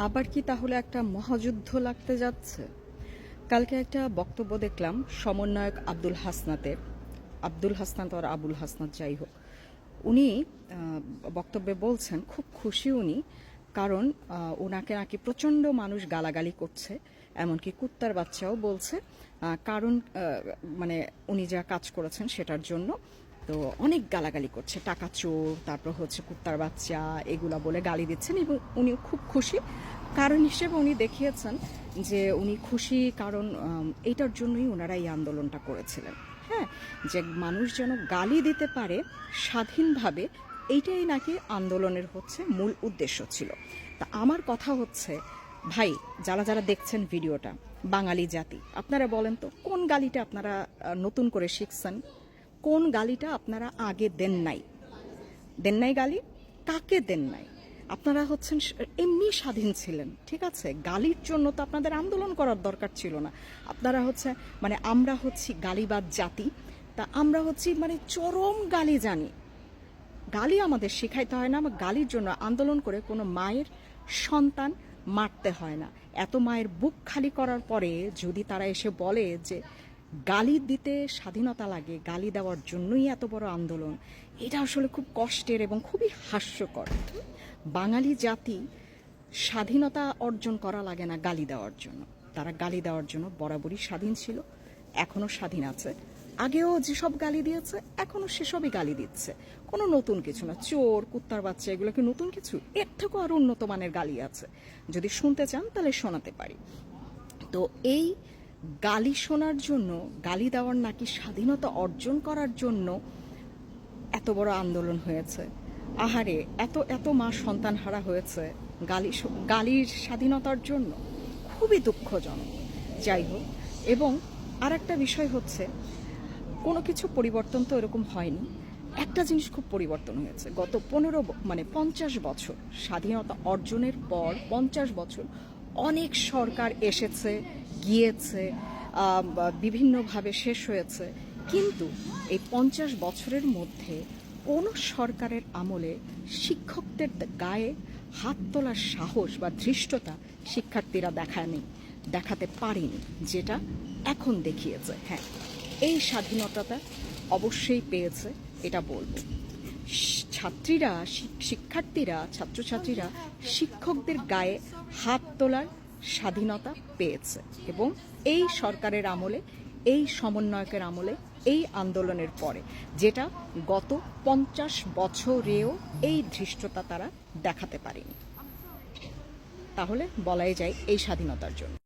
আবার কি তাহলে একটা মহাযুদ্ধ লাগতে যাচ্ছে? কালকে একটা বক্তব্য দেখলাম সমন্বয়ক আব্দুল হাসনাত আর আবুল হাসনাত যাই হোক, উনি বক্তব্যে বলছেন খুব খুশি উনি, কারণ ওনাকে নাকি প্রচণ্ড মানুষ গালাগালি করছে, এমনকি কুত্তার বাচ্চাও বলছে, কারণ মানে উনি যা কাজ করেছেন সেটার জন্য। তো অনেক গালাগালি করছে, টাকা চোর, তারপর হচ্ছে কুত্তার বাচ্চা, এগুলা বলে গালি দিচ্ছেন এবং উনি খুব খুশি। কারণ হিসেবে উনি দেখিয়েছেন যে উনি খুশি, কারণ এইটার জন্যই ওনারা এই আন্দোলনটা করেছিলেন। হ্যাঁ, যে মানুষ যেন গালি দিতে পারে স্বাধীনভাবে, এইটাই নাকি আন্দোলনের হচ্ছে মূল উদ্দেশ্য ছিল। তা আমার কথা হচ্ছে, ভাই যারা যারা দেখছেন ভিডিওটা, বাঙালি জাতি, আপনারা বলেন তো কোন গালিটা আপনারা নতুন করে শিখছেন? কোন গালিটা আপনারা আগে দেন নাই গালি? কাকে দেন নাই? আপনারা হচ্ছেন এমনি স্বাধীন ছিলেন, ঠিক আছে? গালির জন্য তো আপনাদের আন্দোলন করার দরকার ছিল না। আপনারা হচ্ছে মানে আমরা হচ্ছি গালিবাদ জাতি, তা আমরা হচ্ছি মানে চরম গালি জানি। গালি আমাদের শেখাইতে হয় না, আমার গালির জন্য আন্দোলন করে কোনো মায়ের সন্তান মারতে হয় না। এত মায়ের বুক খালি করার পরে যদি তারা এসে বলে যে গালি দিতে স্বাধীনতা লাগে, গালি দেওয়ার জন্যই এত বড় আন্দোলন, এটা আসলে খুব কষ্টের এবং খুবই হাস্যকর। বাঙালি জাতি স্বাধীনতা অর্জন করা লাগে না গালি দেওয়ার জন্য। তারা গালি দেওয়ার জন্য বরাবরই স্বাধীন ছিল, এখনও স্বাধীন আছে। আগেও যেসব গালি দিয়েছে এখনও সেসবই গালি দিচ্ছে, কোনো নতুন কিছু না। চোর, কুত্তার বাচ্চা, এগুলো কি নতুন কিছু? এর থেকেও আরও উন্নত মানের গালি আছে, যদি শুনতে চান তাহলে শোনাতে পারি। তো এই গালি শোনার জন্য, গালি দেওয়ার নাকি স্বাধীনতা অর্জন করার জন্য এত বড় আন্দোলন হয়েছে। আহারে, এত এত মা সন্তান হারা হয়েছে গালির স্বাধীনতার জন্য। খুবই দুঃখজনক। যাই হোক, এবং আর একটা বিষয় হচ্ছে, কোনো কিছু পরিবর্তন তো এরকম হয়নি। একটা জিনিস খুব পরিবর্তন হয়েছে গত 50 বছর স্বাধীনতা অর্জনের পর। 50 বছর অনেক সরকার এসেছে, গিয়েছে, বিভিন্নভাবে শেষ হয়েছে, কিন্তু এই 50 বছরের মধ্যে কোনো সরকারের আমলে শিক্ষকদের গায়ে হাত তোলার সাহস বা ধৃষ্টতা শিক্ষার্থীরা দেখাতে পারেনি, যেটা এখন দেখিয়েছে। হ্যাঁ, এই স্বাধীনতাটা অবশ্যই পেয়েছে, এটা বলবো। ছাত্রছাত্রীরা শিক্ষকদের গায়ে হাত তোলার স্বাধীনতা পেয়েছে, এবং এই সরকারের আমলে, এই সমন্বয়কের আমলে, এই আন্দোলনের পরে, যেটা গত 50 বছরেও এই ধৃষ্টতা তারা দেখাতে পারেনি। তাহলে বলাই যায় এই স্বাধীনতার জন্য।